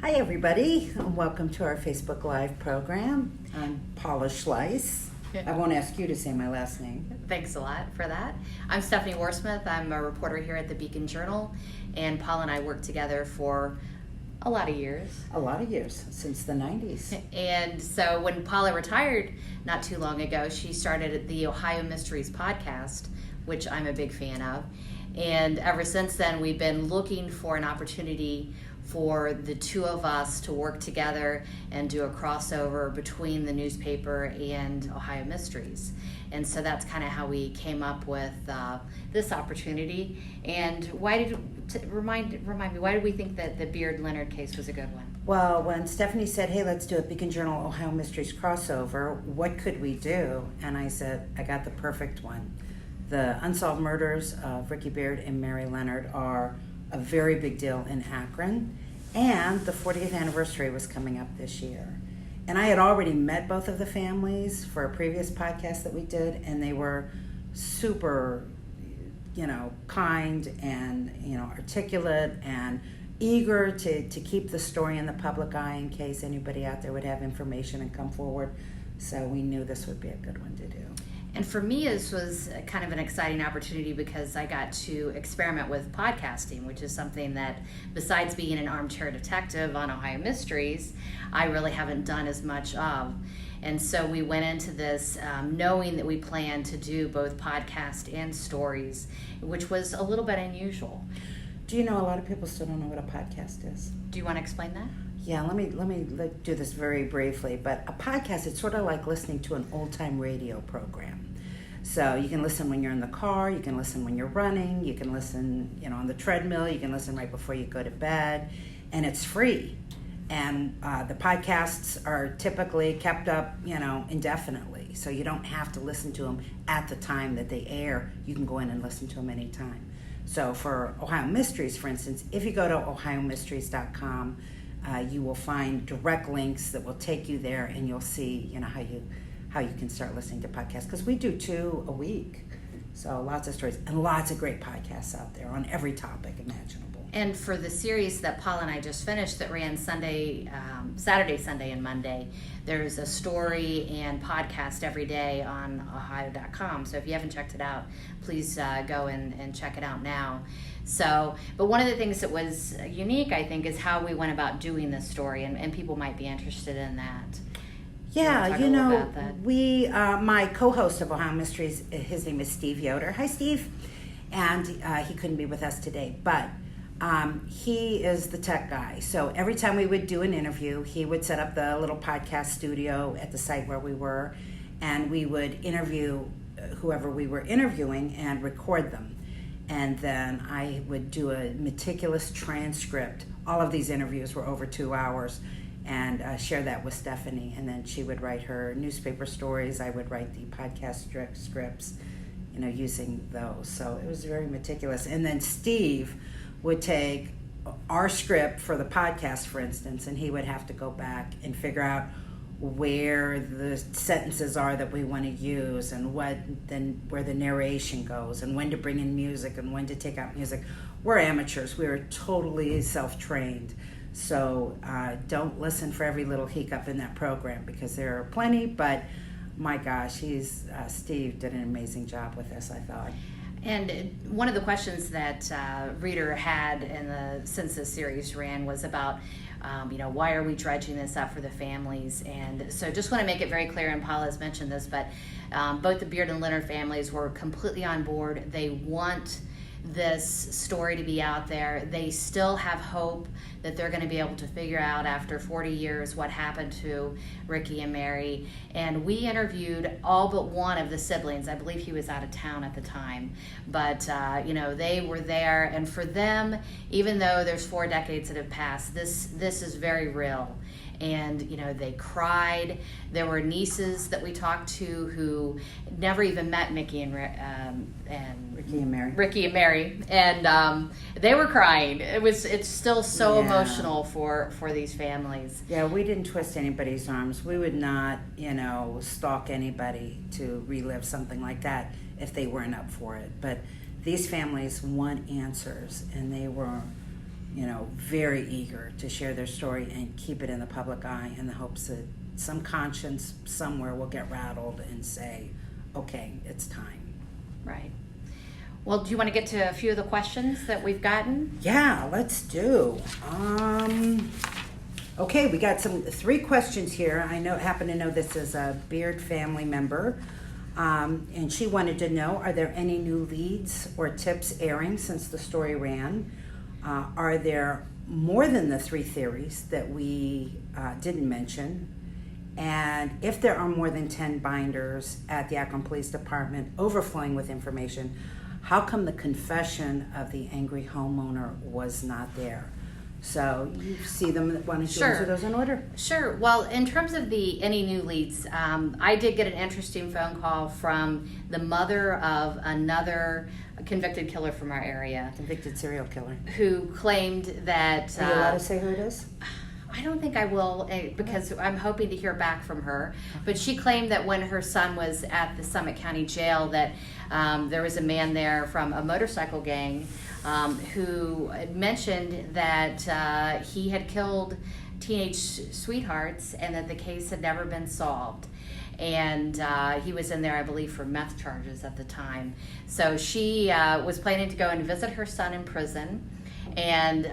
Hi everybody, and welcome to our Facebook Live program. I'm Paula Schleis. I won't ask you to say my last name. Thanks a lot for that. I'm Stephanie Warsmith. I'm a reporter here at the Beacon Journal, and Paula and I worked together for a lot of years. A lot of years, since the 90s. And so when Paula retired not too long ago, she started the Ohio Mysteries podcast, which I'm a big fan of. And ever since then, we've been looking for an opportunity for the two of us to work together and do a crossover between the newspaper and Ohio Mysteries. And so that's kind of how we came up with this opportunity. And remind me, why did we think that the Beard-Leonard case was a good one? Well, when Stephanie said, hey, let's do a Beacon Journal Ohio Mysteries crossover, what could we do? And I said, I got the perfect one. The unsolved murders of Ricky Beard and Mary Leonard are a very big deal in Akron, and the 40th anniversary was coming up this year. And I had already met both of the families for a previous podcast that we did, and they were super, kind and, articulate and eager to keep the story in the public eye in case anybody out there would have information and come forward. So we knew this would be a good one to do. And for me, this was kind of an exciting opportunity because I got to experiment with podcasting, which is something that, besides being an armchair detective on Ohio Mysteries, I really haven't done as much of. And so we went into this knowing that we planned to do both podcast and stories, which was a little bit unusual. Do you know a lot of people still don't know what a podcast is? Do you want to explain that? Yeah, let me do this very briefly. But a podcast, it's sort of like listening to an old-time radio program. So you can listen when you're in the car, you can listen when you're running, you can listen, on the treadmill, you can listen right before you go to bed, and it's free. And the podcasts are typically kept up, indefinitely. So you don't have to listen to them at the time that they air. You can go in and listen to them anytime. So for Ohio Mysteries, for instance, if you go to ohiomysteries.com, you will find direct links that will take you there, and you'll see, how you can start listening to podcasts, because we do 2 a week. So lots of stories and lots of great podcasts out there on every topic imaginable. And for the series that Paula and I just finished that ran Saturday, Sunday, and Monday, there's a story and podcast every day on ohio.com. So if you haven't checked it out, please go and check it out now. So, but one of the things that was unique, I think, is how we went about doing this story, and people might be interested in that. Yeah, my co-host of Ohio Mysteries, his name is Steve Yoder. Hi, Steve. And he couldn't be with us today, but he is the tech guy. So every time we would do an interview, he would set up the little podcast studio at the site where we were, and we would interview whoever we were interviewing and record them. And then I would do a meticulous transcript. All of these interviews were over 2 hours, and share that with Stephanie. And then she would write her newspaper stories. I would write the podcast scripts, using those. So it was very meticulous. And then Steve would take our script for the podcast, for instance, and he would have to go back and figure out where the sentences are that we want to use, and where the narration goes, and when to bring in music and when to take out music. We're amateurs. We're totally self-trained. So don't listen for every little hiccup in that program, because there are plenty, but my gosh, Steve did an amazing job with this, I thought. And one of the questions that reader had since this series ran was about, why are we dredging this up for the families? And so just want to make it very clear, and Paula has mentioned this, but both the Beard and Leonard families were completely on board. They want this story to be out there. They still have hope that they're going to be able to figure out after 40 years what happened to Ricky and Mary. And we interviewed all but one of the siblings. I believe he was out of town at the time. But, they were there. And for them, even though there's 4 decades that have passed, this is very real. And, they cried. There were nieces that we talked to who never even met Ricky and Mary. And they were crying. It's still so emotional for these families. Yeah, we didn't twist anybody's arms. We would not, stalk anybody to relive something like that if they weren't up for it. But these families want answers, and they were very eager to share their story and keep it in the public eye in the hopes that some conscience somewhere will get rattled and say, okay, it's time. Right. Well, do you want to get to a few of the questions that we've gotten? Yeah, let's do. Okay, we got 3 questions here. I happen to know this is a Beard family member. And she wanted to know, are there any new leads or tips airing since the story ran? Are there more than the 3 theories that we didn't mention? And if there are more than 10 binders at the Akron Police Department overflowing with information, how come the confession of the angry homeowner was not there? So you see them, why don't you answer those in order? Sure. Well, in terms of any new leads, I did get an interesting phone call from the mother of another convicted killer from our area. Convicted serial killer. Who claimed that... Are you allowed to say who it is? I don't think I will, because I'm hoping to hear back from her. But she claimed that when her son was at the Summit County Jail, that there was a man there from a motorcycle gang who had mentioned that he had killed teenage sweethearts and that the case had never been solved. And he was in there, I believe, for meth charges at the time. So she was planning to go and visit her son in prison, and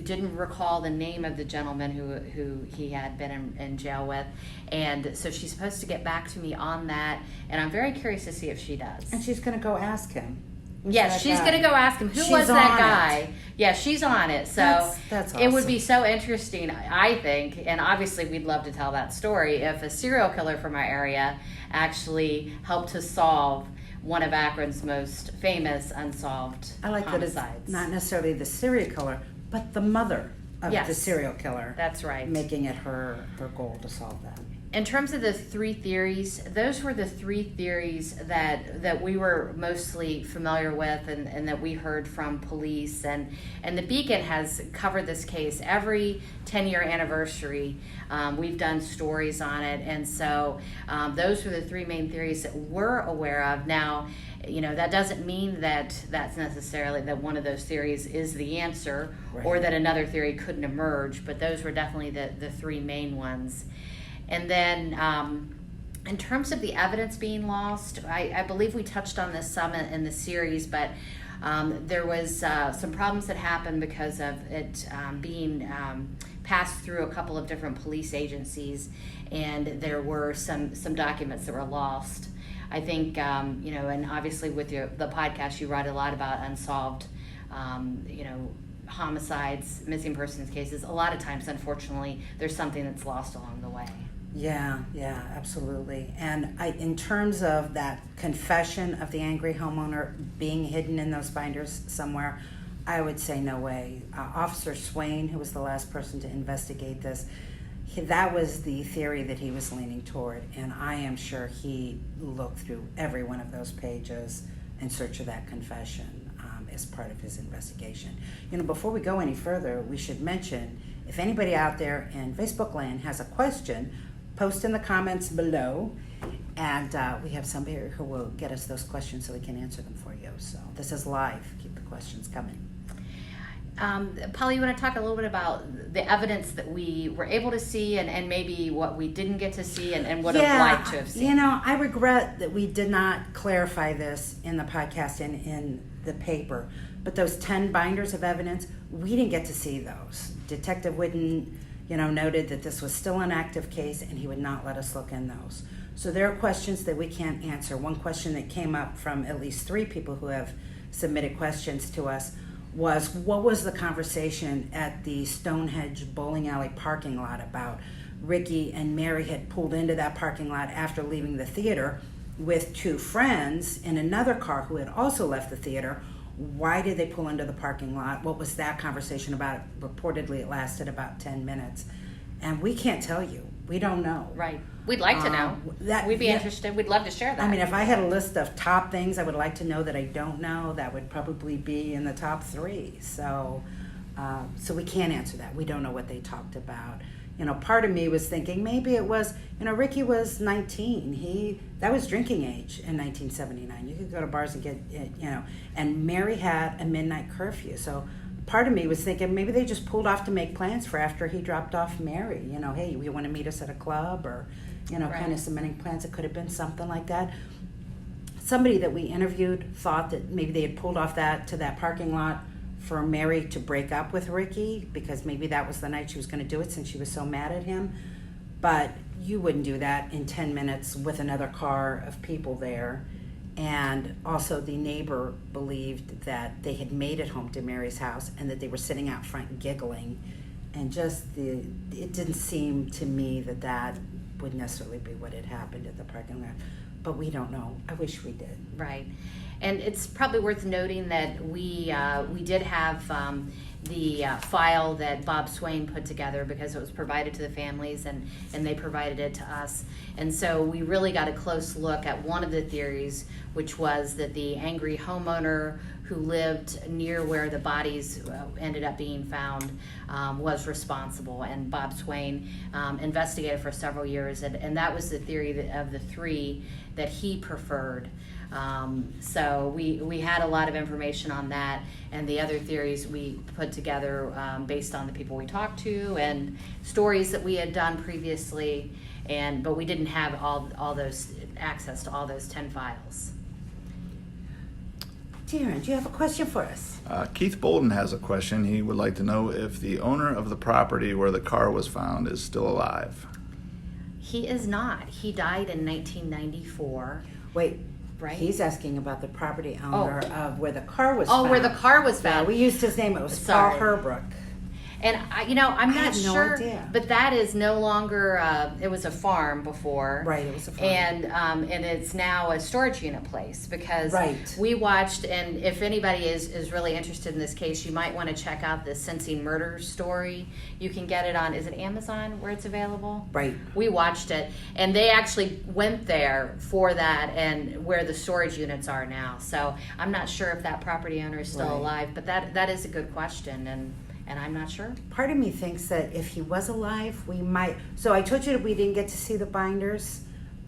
didn't recall the name of the gentleman who he had been in jail with. And so she's supposed to get back to me on that, and I'm very curious to see if she does. And she's going to go ask him. Yes, she's going to go ask him, who was that guy? Yeah, she's on it. So that's awesome. It would be so interesting, I think, and obviously we'd love to tell that story, if a serial killer from our area actually helped to solve one of Akron's most famous unsolved I like homicides. That it's not necessarily the serial killer, but the mother of the serial killer. That's right. Making it her goal to solve that. In terms of the 3 theories, those were the 3 theories that we were mostly familiar with and that we heard from police. And the Beacon has covered this case every 10-year anniversary. We've done stories on it. And so those were the 3 main theories that we're aware of. Now, that doesn't mean that that's necessarily that one of those theories is the answer, right, or that another theory couldn't emerge. But those were definitely the 3 main ones. And then in terms of the evidence being lost, I believe we touched on this some in the series, but there was some problems that happened because of it being passed through a couple of different police agencies, and there were some documents that were lost. I think, and obviously with the podcast, you write a lot about unsolved, homicides, missing persons cases. A lot of times, unfortunately, there's something that's lost along the way. Yeah, absolutely. And in terms of that confession of the angry homeowner being hidden in those binders somewhere, I would say no way. Officer Swain, who was the last person to investigate this, that was the theory that he was leaning toward, and I am sure he looked through every one of those pages in search of that confession as part of his investigation. Before we go any further, we should mention, if anybody out there in Facebook land has a question, post in the comments below, and we have somebody who will get us those questions so we can answer them for you. So this is live. Keep the questions coming. Paula, you want to talk a little bit about the evidence that we were able to see and maybe what we didn't get to see and would have liked to have seen? I regret that we did not clarify this in the podcast and in the paper, but those 10 binders of evidence, we didn't get to see those. Detective Whidden noted that this was still an active case and he would not let us look in those. So there are questions that we can't answer. One question that came up from at least 3 people who have submitted questions to us was, what was the conversation at the Stonehenge bowling alley parking lot about? Ricky and Mary had pulled into that parking lot after leaving the theater with 2 friends in another car who had also left the theater. Why did they pull into the parking lot? What was that conversation about? Reportedly, it lasted about 10 minutes. And we can't tell you. We don't know. Right. We'd like to know. We'd be interested. We'd love to share that. I mean, if I had a list of top things I would like to know that I don't know, that would probably be in the top 3. So we can't answer that. We don't know what they talked about. Part of me was thinking maybe it was, Ricky was 19. That was drinking age in 1979. You could go to bars and get, and Mary had a midnight curfew. So part of me was thinking maybe they just pulled off to make plans for after he dropped off Mary. You know, hey, you want to meet us at a club, or, you know, kind of cementing plans. It could have been something like that. Somebody that we interviewed thought that maybe they had pulled off that to that parking lot for Mary to break up with Ricky, because maybe that was the night she was going to do it since she was so mad at him. But you wouldn't do that in 10 minutes with another car of people there. And also the neighbor believed that they had made it home to Mary's house and that they were sitting out front giggling. And just it didn't seem to me that that would necessarily be what had happened at the parking lot. But we don't know. I wish we did. Right. And it's probably worth noting that we did have the file that Bob Swain put together, because it was provided to the families and they provided it to us. And so we really got a close look at one of the theories, which was that the angry homeowner who lived near where the bodies ended up being found was responsible. And Bob Swain investigated for several years, and that was the theory of the three that he preferred. So we had a lot of information on that, and the other theories we put together based on the people we talked to and stories that we had done previously, but we didn't have all those access to all those 10 files. Darren, do you have a question for us? Keith Bolden has a question. He would like to know if the owner of the property where the car was found is still alive. He is not. He died in 1994. Wait. Right. He's asking about the property owner of where the car was found. Oh, where the car was found. Yeah, we used his name. It was Paul Herbrook. And I'm not sure, idea. But that is no longer. It was a farm before, right? It was a farm, and it's now a storage unit place, because we watched. And if anybody is really interested in this case, you might want to check out the Sensing Murder story. You can get it on. Is it Amazon where it's available? Right. We watched it, and they actually went there for that, and where the storage units are now. So I'm not sure if that property owner is still alive, but that is a good question, and I'm not sure. Part of me thinks that if he was alive, we might. So I told you that we didn't get to see the binders,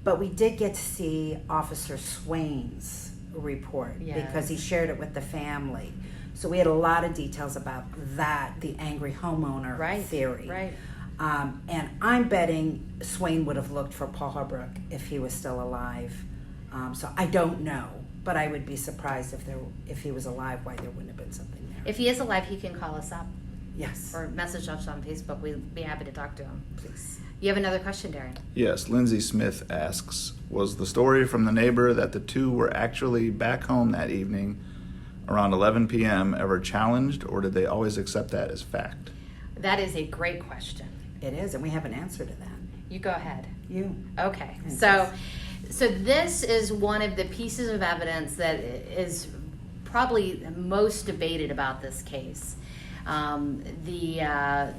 but we did get to see Officer Swain's report, because he shared it with the family. So we had a lot of details about that, the angry homeowner theory. Right. And I'm betting Swain would have looked for Paul Herbrook if he was still alive. So I don't know, but I would be surprised if he was alive, why there wouldn't have been something there. If he is alive, he can call us up. Yes. Or message us on Facebook. We'd be happy to talk to him. Please. You have another question, Darren? Yes, Lindsay Smith asks, was the story from the neighbor that the two were actually back home that evening around 11 p.m. ever challenged, or did they always accept that as fact? That is a great question. It is, and we have an answer to that. You go ahead. You. Okay. So this is one of the pieces of evidence that is probably most debated about this case. The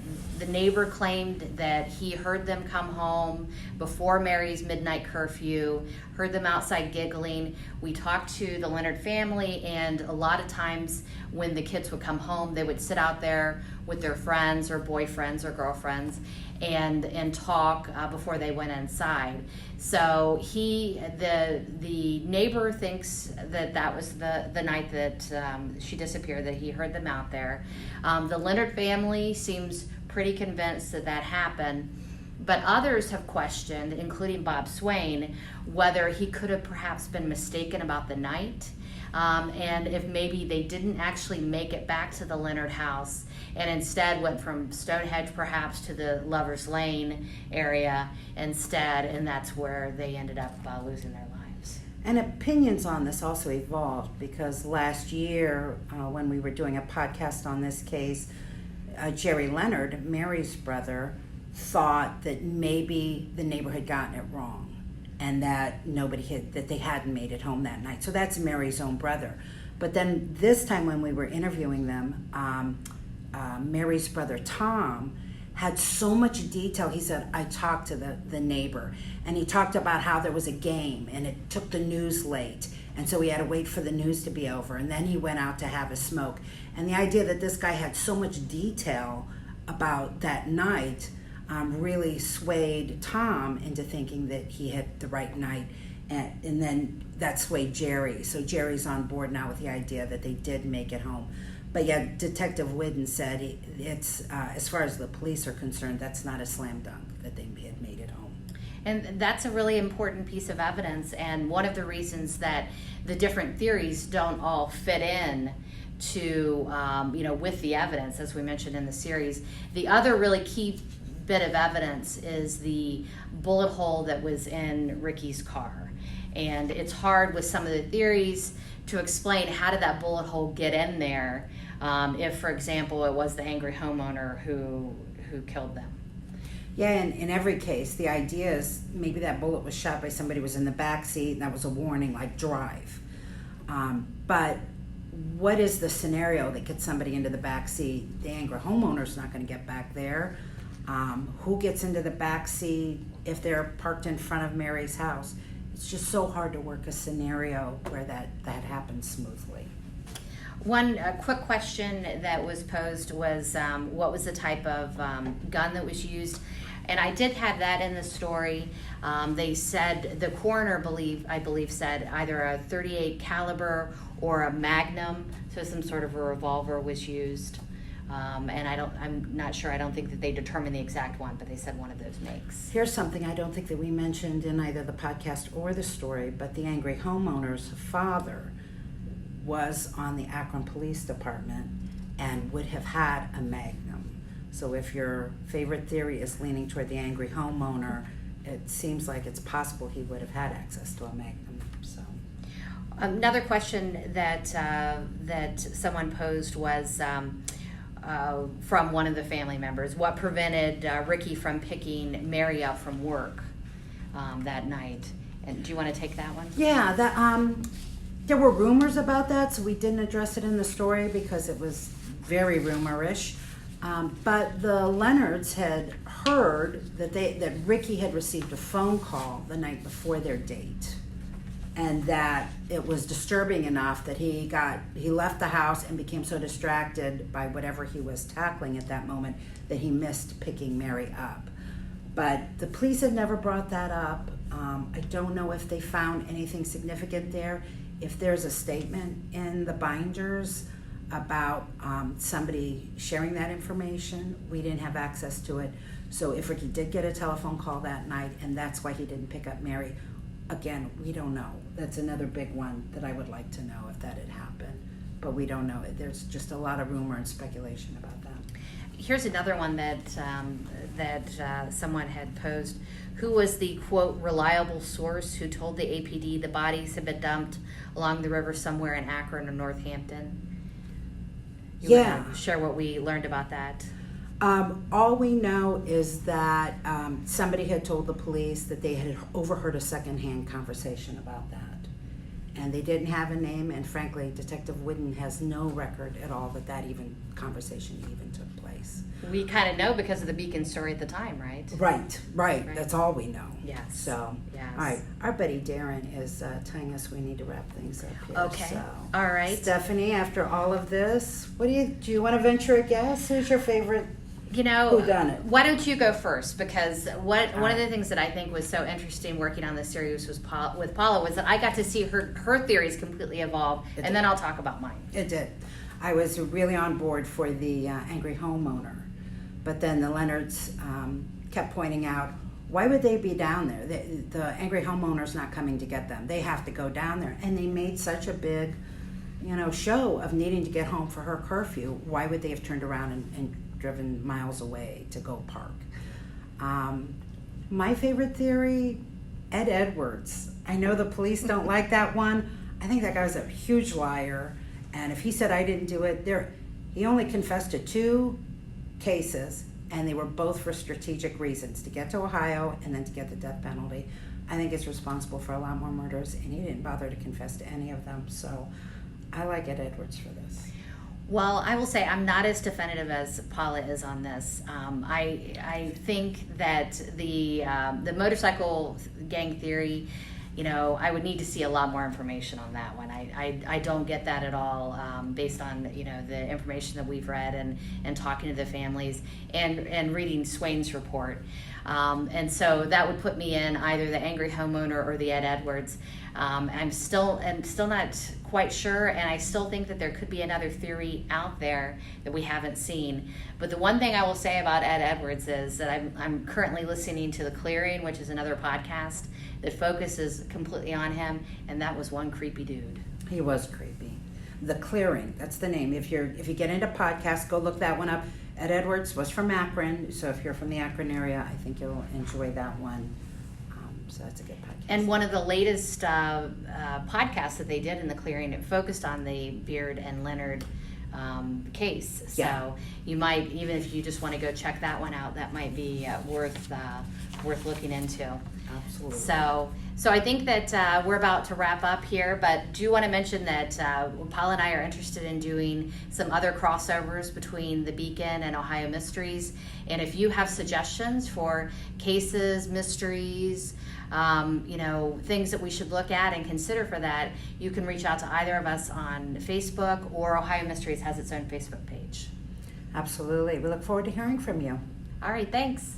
neighbor claimed that he heard them come home before Mary's midnight curfew, heard them outside giggling. We talked to the Leonard family, and a lot of times when the kids would come home, they would sit out there with their friends or boyfriends or girlfriends and talk before they went inside. So the neighbor thinks that was the night that she disappeared, that he heard them out there. The Leonard family seems pretty convinced that happened, but others have questioned, including Bob Swain, whether he could have perhaps been mistaken about the night, and if maybe they didn't actually make it back to the Leonard house and instead went from Stonehenge perhaps to the Lover's Lane area instead, and that's where they ended up losing their lives. And opinions on this also evolved, because last year when we were doing a podcast on this case, Jerry Leonard, Mary's brother, thought that maybe the neighbor had gotten it wrong and that they hadn't made it home that night. So that's Mary's own brother. But then this time when we were interviewing them, Mary's brother Tom had so much detail. He said, I talked to the neighbor, and he talked about how there was a game and it took the news late, and so he had to wait for the news to be over, and then he went out to have a smoke. And the idea that this guy had so much detail about that night really swayed Tom into thinking that he had the right night, and then that swayed Jerry. So Jerry's on board now with the idea that they did make it home. But yet Detective Whidden said it's as far as the police are concerned, that's not a slam dunk that they had made it home. And that's a really important piece of evidence, and one of the reasons that the different theories don't all fit in to, with the evidence, as we mentioned in the series. The other really key bit of evidence is the bullet hole that was in Ricky's car. And it's hard with some of the theories to explain how did that bullet hole get in there if, for example, it was the angry homeowner who killed them. Yeah, and in every case, the idea is maybe that bullet was shot by somebody who was in the back seat, and that was a warning, like drive. But what is the scenario that gets somebody into the back seat? The angry homeowner's not going to get back there. Who gets into the back seat if they're parked in front of Mary's house? It's just so hard to work a scenario where that happens smoothly. One quick question that was posed was what was the type of gun that was used? And I did have that in the story. They said, the coroner I believe said either a .38 caliber or a Magnum, so some sort of a revolver was used. And I'm not sure, I don't think that they determined the exact one, but they said one of those makes. Here's something I don't think that we mentioned in either the podcast or the story, but the angry homeowner's father was on the Akron Police Department and would have had a Magnum. So if your favorite theory is leaning toward the angry homeowner, it seems like it's possible he would have had access to a Magnum. So another question that someone posed was from one of the family members. What prevented Ricky from picking Mary up from work that night? And do you want to take that one? Yeah, there were rumors about that, so we didn't address it in the story because it was very rumorish. But the Leonards had heard that Ricky had received a phone call the night before their date, and that it was disturbing enough that he left the house and became so distracted by whatever he was tackling at that moment that he missed picking Mary up. But the police had never brought that up. I don't know if they found anything significant there. If there's a statement in the binders about somebody sharing that information, we didn't have access to it. So if Ricky did get a telephone call that night and that's why he didn't pick up Mary, again, we don't know. That's another big one that I would like to know if that had happened. But we don't know. There's just a lot of rumor and speculation about that. Here's another one that someone had posed. Who was the, quote, reliable source who told the APD the bodies had been dumped along the river somewhere in Akron or Northampton? You want to share what we learned about that? All we know is that somebody had told the police that they had overheard a secondhand conversation about that. And they didn't have a name, and frankly, Detective Whidden has no record at all that conversation even took place. We kind of know because of the Beacon story at the time, right? Right. That's all we know. Yes. So, yes. All right. Our buddy Darren is telling us we need to wrap things up here. Okay. So, all right. Stephanie, after all of this, do you want to venture a guess? Who's your favorite? Whodunit? Why don't you go first? Because one of the things that I think was so interesting working on this series with Paula was that I got to see her theories completely evolve, and then I'll talk about mine. It did. I was really on board for the angry homeowner, but then the Leonards kept pointing out, why would they be down there? The angry homeowner's not coming to get them. They have to go down there, and they made such a big, show of needing to get home for her curfew. Why would they have turned around and driven miles away to go park? My favorite theory, Ed Edwards. I know the police don't like that one. I think that guy's a huge liar, and if he said I didn't do it, he only confessed to 2 cases, and they were both for strategic reasons, to get to Ohio and then to get the death penalty. I think he's responsible for a lot more murders, and he didn't bother to confess to any of them, so I like Ed Edwards for this. Well, I will say I'm not as definitive as Paula is on this. I think that the motorcycle gang theory, I would need to see a lot more information on that one. I don't get that at all based on the information that we've read and talking to the families and reading Swain's report. And so that would put me in either the angry homeowner or the Ed Edwards. I'm still not quite sure, and I still think that there could be another theory out there that we haven't seen. But the one thing I will say about Ed Edwards is that I'm currently listening to The Clearing, which is another podcast that focuses completely on him, and that was one creepy dude. He was creepy. The Clearing, that's the name. If you get into podcasts, go look that one up. Ed Edwards was from Akron, so if you're from the Akron area, I think you'll enjoy that one. So that's a good podcast. And one of the latest podcasts that they did in The Clearing, it focused on the Beard and Leonard case. Yeah. So you might, even if you just want to go check that one out, that might be worth looking into. Absolutely. So I think that we're about to wrap up here, but do want to mention that Paula and I are interested in doing some other crossovers between The Beacon and Ohio Mysteries. And if you have suggestions for cases, mysteries, things that we should look at and consider for that, you can reach out to either of us on Facebook, or Ohio Mysteries has its own Facebook page. Absolutely. We look forward to hearing from you. All right, thanks.